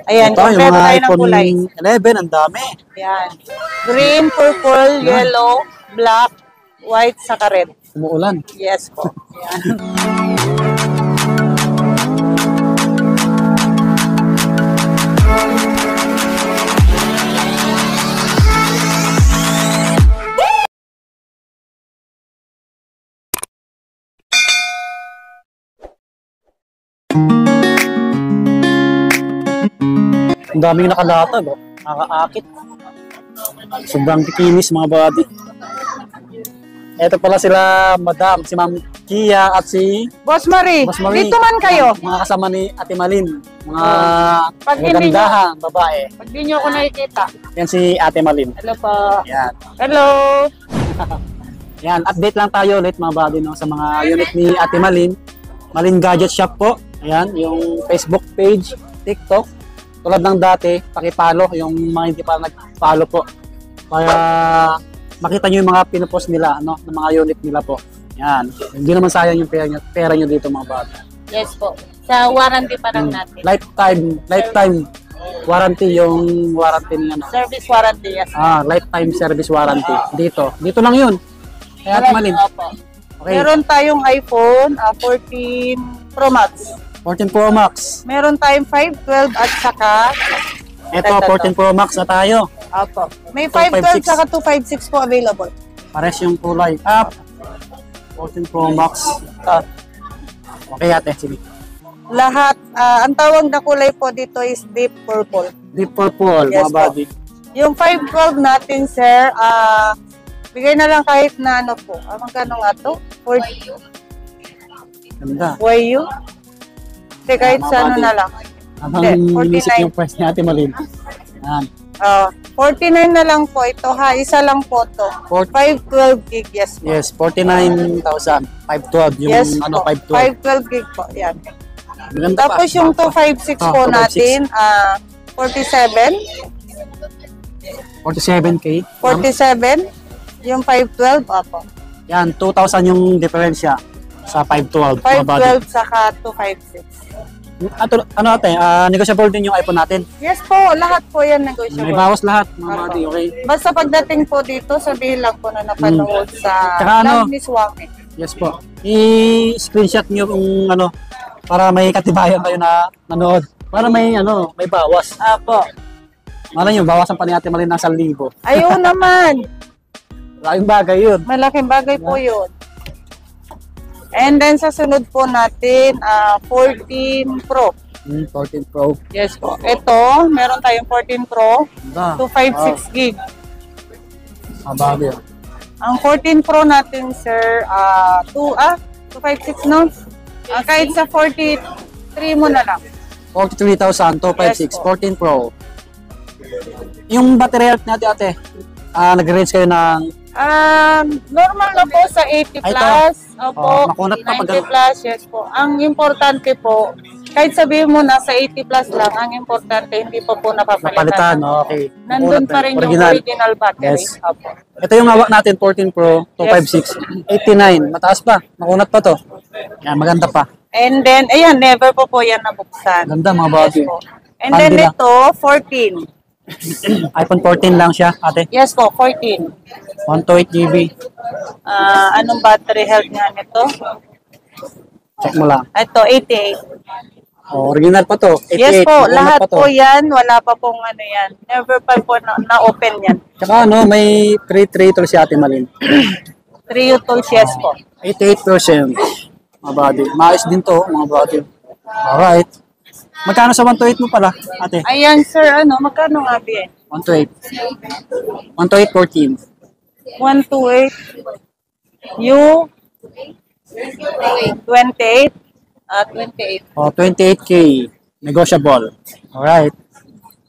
Ayan, Ito, yung kompleto mga tayo ng iPhone kulay. 11, ang dami. Ayan. Green, purple, yellow, black, white, saka red. Umuulan. Yes po. Ayan. Ang daming nakalatag, oh. Nakakaakit. Sobrang kikinis mga buddy. Ito pala sila, madam, si Ma'am Kia at si Boss Marie, Boss Marie. dito man kayo. Mga kasama ni Ate Malin. Mga Pag hindi magandahan, babae. Pag di nyo ako nakikita. Yan si Ate Malin. Hello po. Yan. Hello. Yan, update lang tayo ulit mga buddy no, sa mga unit ni Ate Malin. Malin Gadget Shop po. Ayan, yung Facebook page, TikTok. Tulad ng dati, pakipalo yung mga hindi pa nag-follow po. Para makita nyo yung mga pinupost nila, ano, ng mga unit nila po. Yan. Hindi naman sayang yung pera nyo dito mga buddy. Yes po. Sa warranty pa lang natin. Lifetime warranty yung warranty niya. No? Service warranty, yes. Lifetime service warranty. Dito lang yun. Kaya Ate Malin. Opo. Okay. Meron tayong iPhone 14 Pro Max. 14 Pro Max. Meron tayong 512 at saka Ito, 14 Pro Max na tayo. Opo. May 256. 512 saka 256 po available. Pares yung kulay. 14 Pro Max. Okay ate, sige. Lahat, ang tawag na kulay po dito is deep purple. Deep purple, Yes mga po. buddy. Yung 512 natin, sir, bigay na lang kahit na ano po. Magkano nga to? 40. Ganda. Why you? Hindi, kahit Mga sa ano buddy. na lang. Habang Hindi, 49. inisip yung price ni Ate Malin. Yan. 49 na lang po ito ha. Isa lang po to. 512 gig, yes po. Yes, 49,000. 512 yung Yes ano, po. 512. 512 gig po. Yan. Maganda pa. Tapos yung 256 po 256. natin, 47. 47K. 47. Yung 512, apo. Yan, 2,000 yung diferensya sa 512. mga buddy. 512 saka 256. Ano ate, negotiable din yung iPhone natin. Yes po, lahat po yan May negotiable. bawas lahat, mga Apo. buddy, okay? Basta pagdating po dito, sabihin lang po na napanood sa Tsaka ano? Love ni Swami. Yes po. I-screenshot niyo kung ano, para may katibayan kayo na nanood. Para may ano, may bawas. Apo. Malay nyo, bawasan pa ni Ate Malin ng 1,000. Ayun naman. Laking bagay yun. Malaking bagay po yun. And then sa sunod po natin, 14 Pro. 14 Pro. Yes po. Ito, meron tayong 14 Pro, Ganda. 256 gig. Bagay. Ang 14 Pro natin, sir, 256 no? Kahit sa 43 mo na lang. 43,000, 256, Yes po. 14 Pro. Yung battery health natin ate, nag-range kayo ng Normal na po sa 80 Ay, ito. plus. Opo, makunat pa pag 90 plus, yes po. Ang importante po, kahit sabihin mo nasa 80 plus lang, ang importante hindi pa po napalitan. napapalitan. Okay. Nandun pa rin yung original battery. Yes. Opo. Ito yung hawak natin, 14 Pro, 256, 89. Mataas pa, makunat pa to. Yan, maganda pa. And then, ayan, never po yan nabuksan. Ganda mga body. Yes po. And then Handy lang. ito, 14. iPhone 14 lang siya, ate. Yes po, 14. 128 GB. Anong battery health nga nito? Check mo lang. Ito, 88. Original pa to. 88. Yes po, makunat lahat pa to. po yan. Wala pa pong ano yan. Never pa po na-open yan. Tsaka ano, may 3 tools si Ate Malin. 3 tools, yes po. 88%. Mga body. Maayos din to, mga body. Alright. Magkano sa 128 mo pala, ate? Ayan, sir, magkano nga ba eh? 128. 128, 14. 128. You? 28? 28. O, 28K. Negotiable. Alright.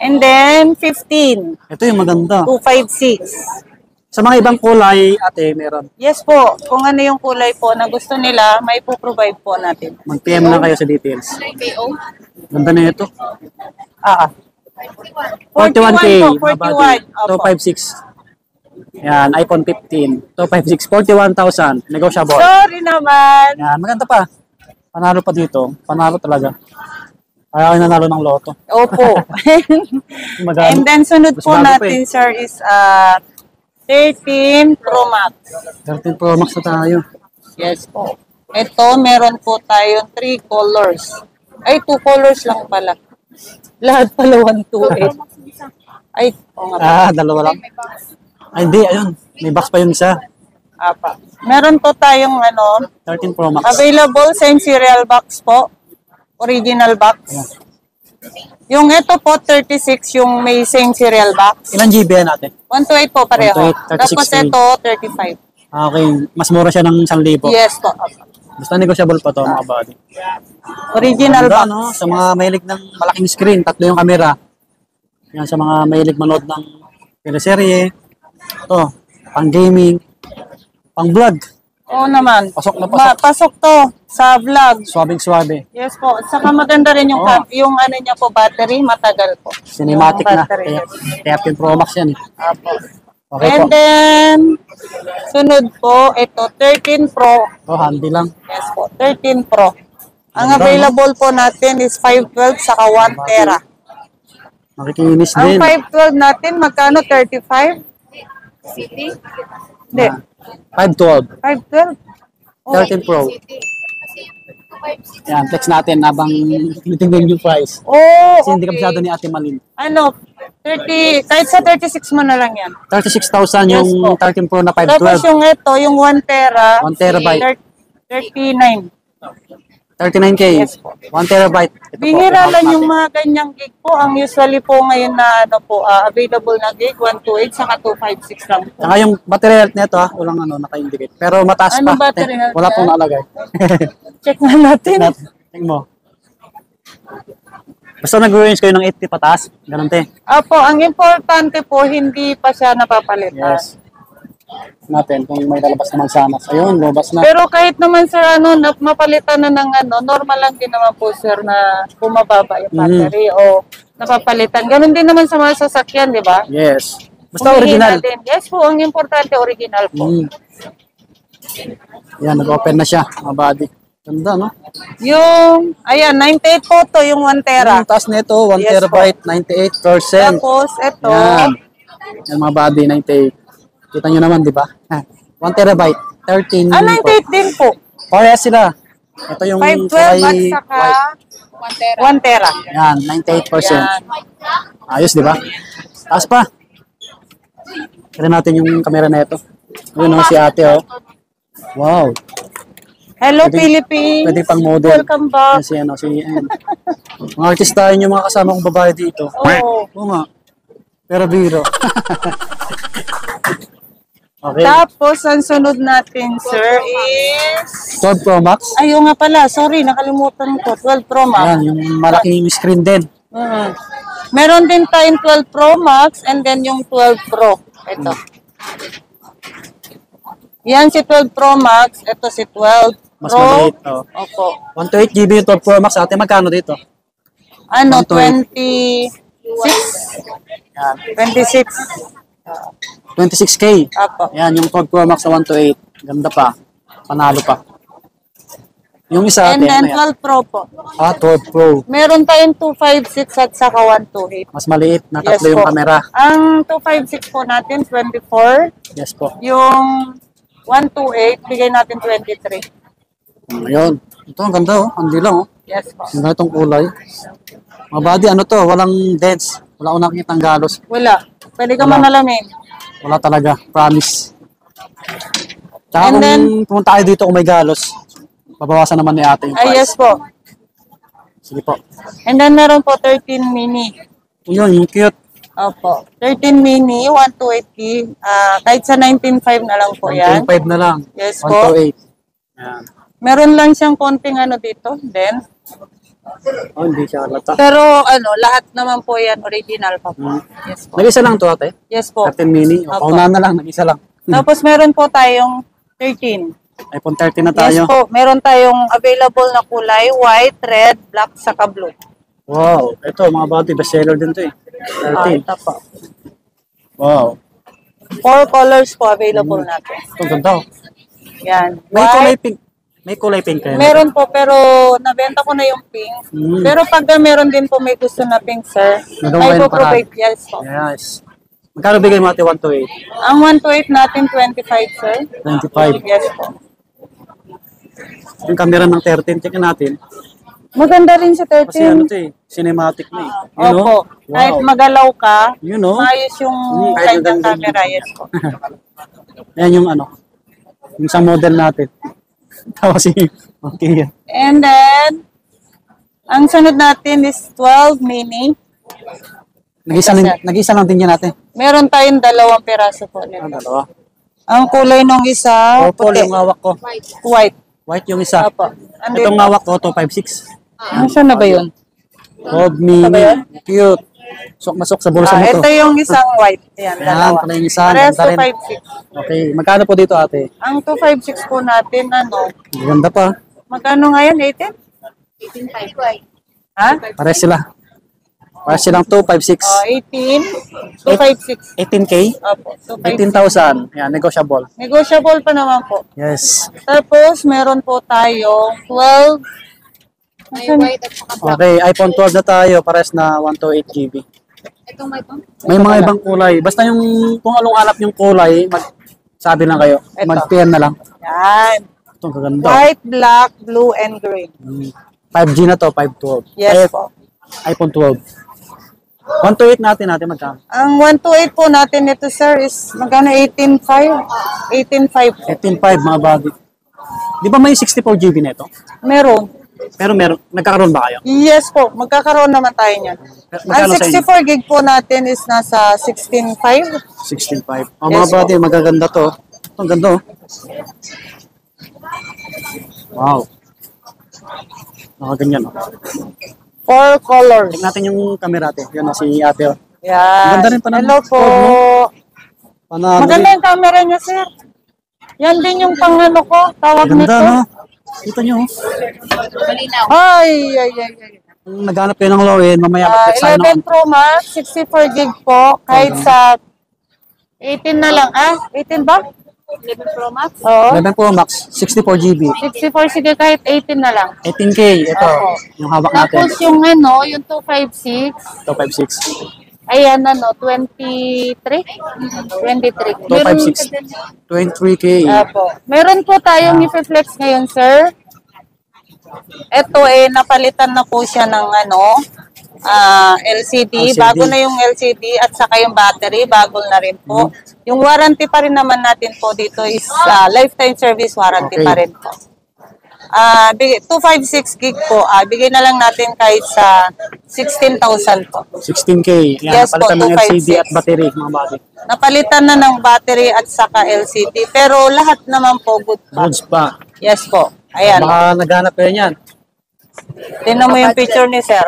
And then, 15. Ito yung maganda. 256. Sa mga ibang kulay, ate, meron. Yes po. Kung ano yung kulay po na gusto nila, may po-provide po natin. Mag-PM na kayo sa details. Ganda na ito. 41K. 41 po, 41. Opo. 256. Yan, iPhone 15. 256. 41,000. Negotiable. Sorry naman. Yan, maganda pa. Panalo pa dito. Panalo talaga. Kaya ako nanalo ng loto. Opo. Magano? And then sunod Mas po bago pa natin, sir, is 13 Pro Max. 13 Pro Max na tayo. Yes po. Ito, meron po tayong 3 colors. Ay, 2 colors lang pala. Lahat pala 128. Ay, oo nga. Dalawa lang. Ay, hindi, ayun. May box pa yung isa. Apa. Meron po tayong 13 Pro Max. available same serial box po. Original box. Yung ito po, 36 yung may same serial box. Ilan GB yan natin? 128 po pareho. 128, 36 Tapos gig. ito, 35. Okay, mas mura siya ng 1,000. Yes po. Basta negotiable pa to mga buddy. Original Ganda, box. no? Sa mga mahilig ng malaking screen, 3 yung camera. Yan, sa mga mahilig manood ng teleserye. Ito, pang gaming, pang vlog. Oo naman. Pasok na pasok. Pasok to sa vlog. Swabing-swabe. Yes po. Saka maganda rin yung, yung ano niya po, battery, matagal po. Cinematic Yung na. battery. Kaya 10 Pro Max yan eh. Apo. Okay And po. then, sunod po, ito, 13 Pro. Oh, handy lang. Yes po, 13 Pro. Ang Ganda, available po natin is 512 saka 1 tera. Makikinis Ang din. 512 natin, magkano? 35? Hindi. 512. 512? 13 Pro. Yan, flex natin habang tinitingnan yung price. Oh, Kasi hindi ka masyado ni Ate Malin. Ano, 30, kahit sa 36 mo na lang yan. 36,000 Yes yung po. 13 Pro na Tapos 512. yung ito, yung 1 tera, 1 terabyte. 39. 39K. Yes po. 1 terabyte. Ito po, Bihira lang natin. yung mga ganyang gig po. Ang usually po ngayon na available na gig, 128 saka 256 lang po. Saka yung battery health nito walang naka-indicate. Pero mataas Ano pa. battery health Wala yan? pong nakalagay. Check na natin. Tingnan mo. Basta nag-range kayo ng 80 pataas. Ganun te. Apo, ang importante po, hindi pa siya napapalitan. Yes. Natin kung may lalabas naman sana. Ayun, lumabas na. Pero kahit naman sir, mapalitan na ng normal lang din naman po sir na bumababa yung battery o napapalitan. Ganun din naman sa mga sasakyan, di ba? Yes. Basta Humihingi original. natin. Yes po, ang importante original po. Yan, nag-open na siya, mga body. Ganda, no? Yung, ayan, 98 po to, yung 1 tera. Yung taas nito, 1 Yes, terabyte, 98%. Tapos, ito, Yan. Yan, mga body, 98. Kita nyo naman, di ba? 1 terabyte, 13. 98 din po. Parehas sila. Ito yung 512 at kulay saka white. 1 tera. Yan, 98%. Yan. Ayos, di ba? Taas pa. Kaya natin yung camera na ito. Ayun, si ate, oh. Wow. Hello, Pwede- Philippines. Pwede pang model. Welcome back. Yan, ayan. Mga artistahin yung mga kasama kong babae dito. Oo. Oo nga. Pero biro. Okay. Tapos, ang sunod natin, sir, is... 12 Pro Max. Ayaw nga pala, sorry, nakalimutan ko. 12 Pro Max. Yan, yung malaking screen din. Meron din tayong 12 Pro Max and then yung 12 Pro. Ito. Yan si 12 Pro Max. Ito si 12 Mas Pro. maliit. Oh. Opo. 128 GB yung 12 Pro Max. Ate, magkano dito? Ano, 128. 26? Yan. 26. 26K. Apo. Yan, yung 12 Pro Max na 128. Ganda pa. Panalo pa. Yung isa, And ate, then ano yan? 12 Pro po. 12 Pro. Meron tayong 256 at saka 128. Mas maliit na Yes tatlo yung po. camera. Ang 256 po natin, 24. Yes po. Yung 128, bigay natin 23. Ayun. Ito, ang ganda oh. Hindi lang oh. Yes po. Ganda itong kulay. Mga body, ano to? Walang dents. Wala ko nakikita galos. Wala. Pwede ka Wala. manalamin. Wala talaga. Promise. Tsaka And kung then- pumunta kayo dito kung may galos, babawasan naman ni ate yung Ay, price. yes po. Sige po. And then meron po 13 mini. Yun, yung cute. Opo. 13 mini, 128. Kahit sa 19.5 na lang po yan. 1.5 na lang. Yes 1 po. to 8. Yan. Meron lang siyang konting dito. Then, Oh, hindi siya halata. pero lahat naman po yan original pa po. Yes po. Nag-isa lang to ate. Yes po. 13 mini. O, Opo. paunahan na lang. Nag-isa lang. Tapos meron po tayong 13. iPhone 13 na Yes tayo. po. Meron tayong available na kulay, white, red, black, saka blue. Wow. Ito, mga body, bestseller din to eh. 13. Ito po. Wow. 4 colors po available natin. Ito, ganda oh. Yan. May kulay White, pink. May kulay pink kayo. Meron po, pero nabenta ko na yung pink. Pero pag meron din po may gusto na pink, sir, Nagawa ay kayo po ng paraan. provide. Yes po. Yes. Magkano bigay mo ate 128? Ang 128 natin, 25, sir. 25. Yes po. Yung camera ng 13, check natin. Maganda rin sa Kasi ano 13. to eh, cinematic na eh. You know? Opo. Kahit magalaw ka, You know? maayos yung kahit kanyang maganda- camera. Yes po. Yan yung ano, yung sa model natin. Tapos okay yan. And then, ang sunod natin is 12 mini. Nag-isa lang din yan natin. Meron tayong 2 piraso po nito. Dalawa. Ang kulay nung isa, Purple puti. yung hawak ko. White. White yung isa. Opo. And Itong then, hawak ko, 256. saan na ba yun? Gold Ito ba yun? mini. Cute. Masok sa bulsa mo to. Ito yung isang white. Yan, Yan, dalawa. pala yung isa. Parehas Ganda rin. 256. Okay, magkano po dito ate? Ang 256 po natin, Ganda pa. magkano ngayon? 18? 18.5. Ha? Pares sila. Pares silang 256. 18, 256. 18K? Opo, 256. 18,000. Yan, negotiable. Negotiable pa naman po. Yes. Tapos, meron po tayo 12. May white at saka black. Okay, iPhone 12 na tayo. Pares na 128 GB. Itong may ito. May mga ibang kulay. Basta yung, kung anong hanap yung kulay, sabi lang kayo. Ito. Mag-PM na lang. Yan. Ito, kaganda. White, black, blue, and green. 5G na to, 512. Yes po. iPhone 12. 128 natin magkano? Ang 128 po natin ito, sir, is magkano? 18.5? 18.5 po. 18.5 mga bagay. Di ba may 64 GB na ito? Meron. Pero nagkakaroon ba kayo? Yes po, magkakaroon naman tayo niyan. Ang Magkano sa inyo? 64 gig po natin is nasa 16.5. 16.5. Yes, Oh, mga buddy, magaganda to. Ito, ang ganda oh. Wow. Nakaganyan oh. 4 colors. Tingnan natin yung camera ate. Yan na si ate oh. Yan. Maganda rin pa ng Hello po. Panalo Maganda rin. yung camera niya, sir. Yan din yung pangano ko. Tawag nito. Ganda no? Kita nyo oh. Malinaw. Ay. Kung naghanap kayo ng low-end, mamaya mag-text tayo 11 ng Pro Max, 64 gig po. Kahit sa 18 na lang. 18 ba? 11 Pro Max. Oo. 11 Pro Max, 64 GB. 64, sige, kahit 18 na lang. 18K, ito. Opo. Yung hawak natin. Tapos yung yung 256, 256. ayan 23? 23. 256. 23K. Apo. Meron po tayong i-flex ngayon, sir. Ito napalitan na po siya ng LCD. LCD. Bago na yung LCD at saka yung battery, bago na rin po. Yung warranty pa rin naman natin po dito is lifetime service warranty Okay. pa rin po. 256 gig po. Bigay na lang natin kahit sa 16,000 po. 16K. Yan, Yes po, napalitan ng LCD 256. at battery, mga buddy. Napalitan na ng battery at saka LCD. Pero lahat naman po good pa. Goods pa. Yes po. Ayan. Baka naghanap kayo niyan. Tingnan mo yung picture ni sir.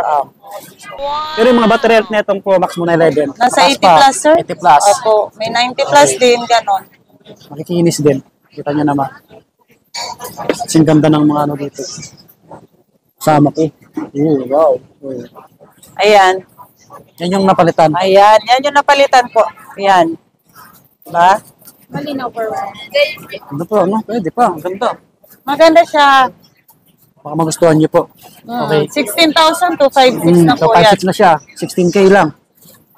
Pero yung mga battery health na itong Pro Max mo na 11. Nasa 80 mataas pa. plus, sir? 80 plus. Opo. May 90 plus din, ganon. Makikinis din. Kita nyo naman. Kasing ganda ng mga dito. Sama ko. Wow. Ayan. Yan yung napalitan. Ayan. Yan yung napalitan po. Ayan. Diba? Malinaw for Ganda po, ano? Pwede pa. Ang ganda. Maganda siya. Baka magustuhan nyo po. Okay. 16,000 to 5,600 na po yan. 5.6 na siya. 16K lang.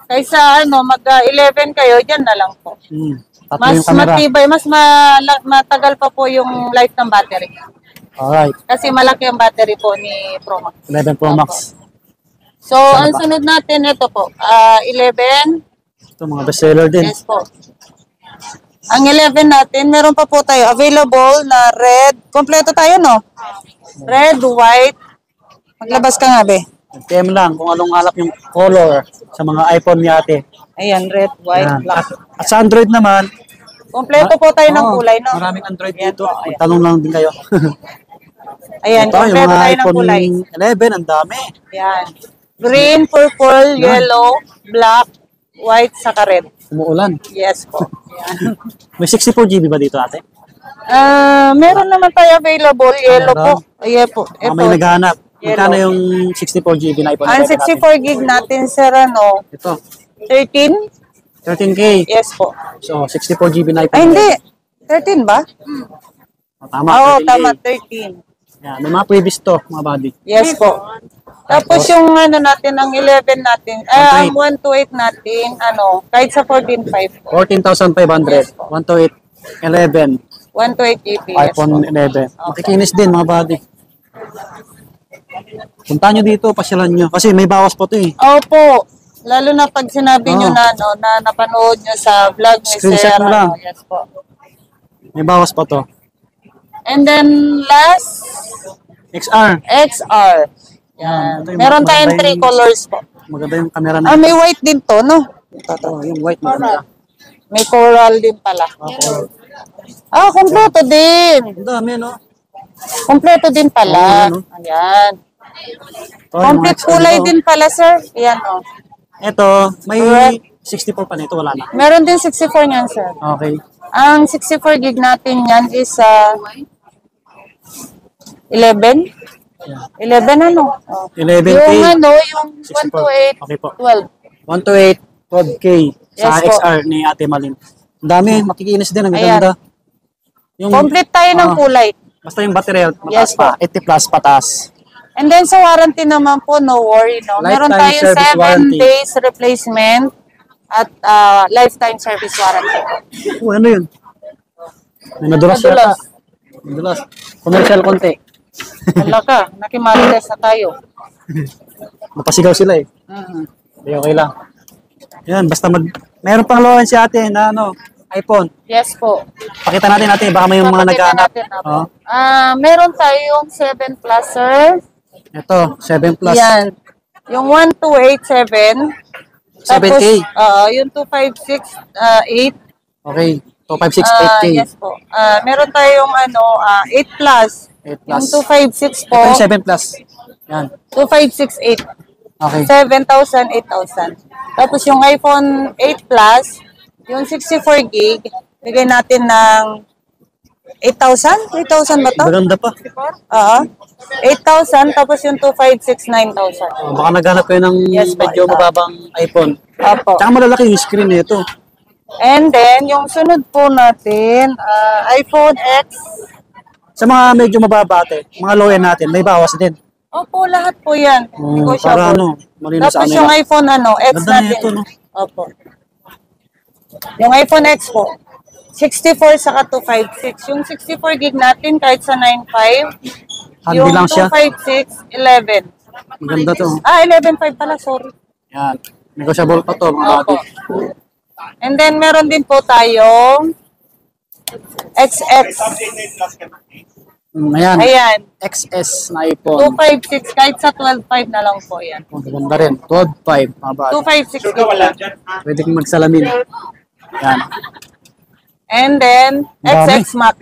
Kaysa mag-11 kayo, dyan na lang po. Tatlo Mas yung camera. matibay, mas matagal pa po yung life ng battery. Alright. Kasi malaki ang battery po ni Pro Max. 11 Pro Max. So, ang sunod natin, ito po. 11. Ito mga bestseller din. Yes po. Ang 11 natin, meron pa po tayo available na red. Kompleto tayo, no? Red, white. Maglabas ka nga, be. PM lang kung anong halap yung color sa mga iPhone ni ate. Ayan, red, white, Yan. black. At sa Android naman, Kompleto po tayo ng oo, kulay, no? maraming Android Ayan dito. po, ayan. Tanong lang din kayo. Ayan, Ito, yung kompleto mga tayo ng iPhone kulay. 11, ang dami. Ayan. Green, purple, yellow, black, white, saka red. Umuulan. Yes po. Ayan. May 64 GB ba dito ate? Meron naman tayo available, yellow po. Meron? Ayan po. Ah, may naghahanap. Magkano Yellow. yung 64 GB na iPhone Ang 11 natin? 64 gig natin, sir, Ito, 13? 13K. Yes po. So, 64 GB na iPhone. Ay, hindi. 13 ba? Tama, Oo, 13K. tama, 13. Yan, may mga previous to, mga buddy. Yes po. Tapos yung ano natin, ang 11 natin, ang 128 natin, ano, kahit sa 14.5 po. 14,500. 128, 11. 128 GPS iPhone 11. Makikinis din, mga buddy. Punta nyo dito, pasyalan nyo. Kasi may bawas po to eh. Opo. Lalo na pag sinabi nyo na, no, na napanood nyo sa vlog ni Screenshot Sir. mo lang. Ano, yes po. May bawas po to. And then last, XR. XR. Yan. Yan. Meron tayong 3 colors po. Maganda yung camera na. Ah, may white din to, no? Oh, yung white maganda. May coral din pala. Ah, kompleto din. Ang dami, no? Kompleto din pala. Oo, ano? Ayan. Oh, Complete kulay din pala, sir. Ayan, oh. Ito, may Correct. 64 pa nito, wala na. Meron din 64 niyan, sir. Okay. Ang 64 gig natin yan is 11? 11 ano? Oh. 11K. Yung ano, yung 64. 128, Okay po. 12. 128, 12K sa Yes po. XR ni Ate Malin. Ang dami, makikinis din, ang Ayan. ganda. Yung, Complete tayo ng kulay. basta yung battery health, mataas Yes pa. 80 plus pataas. And then sa warranty naman po, no worry, no? Meron Lifetime tayong service 7 warranty. days replacement at lifetime service warranty. Oh, ano yun? May nadulas Nadulas. yata. Nadulas. Commercial konti. Wala ka, nakimarites na tayo. Napasigaw sila eh. Mhm. Hindi, okay lang. Yan, basta meron pang loan si ate na ano, iPhone. Yes po. Pakita natin ate, baka may mga Papakita naghahanap. natin, apo. Oh, Meron tayong 7 plus, sir. ito, 7 plus. Yan. Yung 1287. 7K. Yung 2568. Okay, 2568K. Yes po. Meron tayong 8 plus. 8 plus. Yung 256 po. Ito yung 7 plus. Yan. 2568. Okay. 7,000, 8,000. Tapos yung iPhone 8 Plus, yung 64 gig, bigay natin ng 8,000? 8,000 ba to? Maganda pa. Oo. 8,000, tapos yung 256, 9,000. Oh, baka naghanap kayo ng Yes, medyo ito. mababang iPhone. Opo. Tsaka malalaki yung screen nito. And then, yung sunod po natin, iPhone X. Sa mga medyo mababa ate, mga low end natin, may bawas din. Opo, lahat po yan. Para ano, malino sa Tapos kanila. yung iPhone X Ganda na natin. ito, no? Opo. Yung iPhone X po, 64 saka 256. Yung 64 gig natin kahit sa 95. Handy Yung lang siya. 256, 11. Maganda to. 11.5 pala, sorry. Yan. Negotiable pa to, mga Opo. ate. And then meron din po tayong XX. Ayan. Ayan. XS na iPhone. 256 kahit sa 12.5 na lang po yan. Maganda rin. 12.5. Mga ate. 256 gig lang. Pwede kong magsalamin. Yan. And then Dami. XX Max.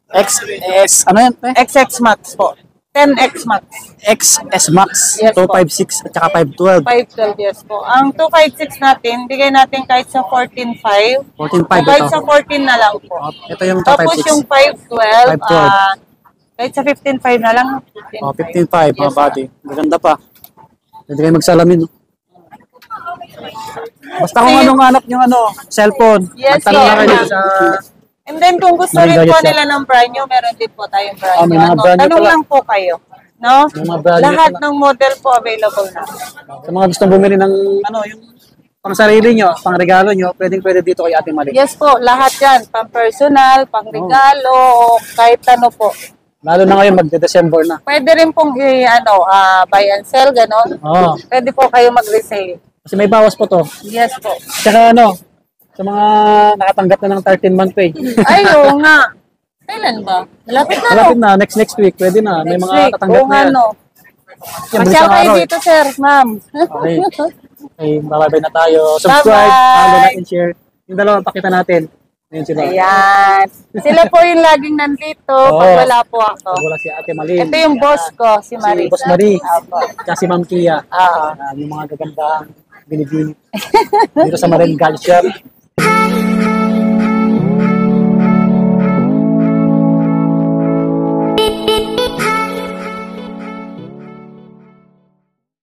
XS. Ano yan? XX Max po. 10X Max. XS Max. Yes, po. 256 at saka 512. 512 yes po. Ang 256 natin, bigay natin kahit sa 14.5. 14.5 Kahit ito. sa 14 na lang po. Ito yung Tapos 256. yung 512, 512. kahit sa 15.5 na lang. 15.5. 15.5 mga Yes, buddy. Maganda pa. Pwede kayo magsalamin. No? Basta kung Same. anong hanap yung cellphone. Yes, magtanong lang kayo sir. sa... And then kung gusto Maling rin po gadget shop. nila ng brand new, meron din po tayong brand Ah, may new. mga brand new Tanong pala. lang po kayo. No? May mga brand new Lahat pala. ng model po available na. Sa mga gustong bumili ng yung pang sarili nyo, pang regalo nyo, pwede dito kay Ate Mali. Yes po, lahat yan. Pang personal, pang regalo, o kahit ano po. Lalo na ngayon, magde-December na. Pwede rin pong buy and sell, gano'n. Oo. Pwede po kayo mag-resale. Kasi may bawas po to. Yes po. Tsaka sa mga nakatanggap na ng 13-month pay. Ay, oo nga. Kailan ba? Malapit na, no? Malapit na, next week, pwede na. May Next mga week. katanggap Oo na nga, yan. no? Yan, bilis Masyal ang kayo araw, eh. dito, sir, ma'am. Okay. Okay, bye-bye na tayo. Subscribe, Bye-bye. follow natin, share. Yung dalawang pakita natin. Ayun sila. Ayan. Sila po yung laging nandito pag Oo. wala po ako. Wala si Ate Malin. Ito yung boss ko, si Marie. Si Boss Marie. Apo. Tsaka si Ma'am Kia. Oo. Yung mga gagandang binibini. Dito sa Marin Gadget Shop.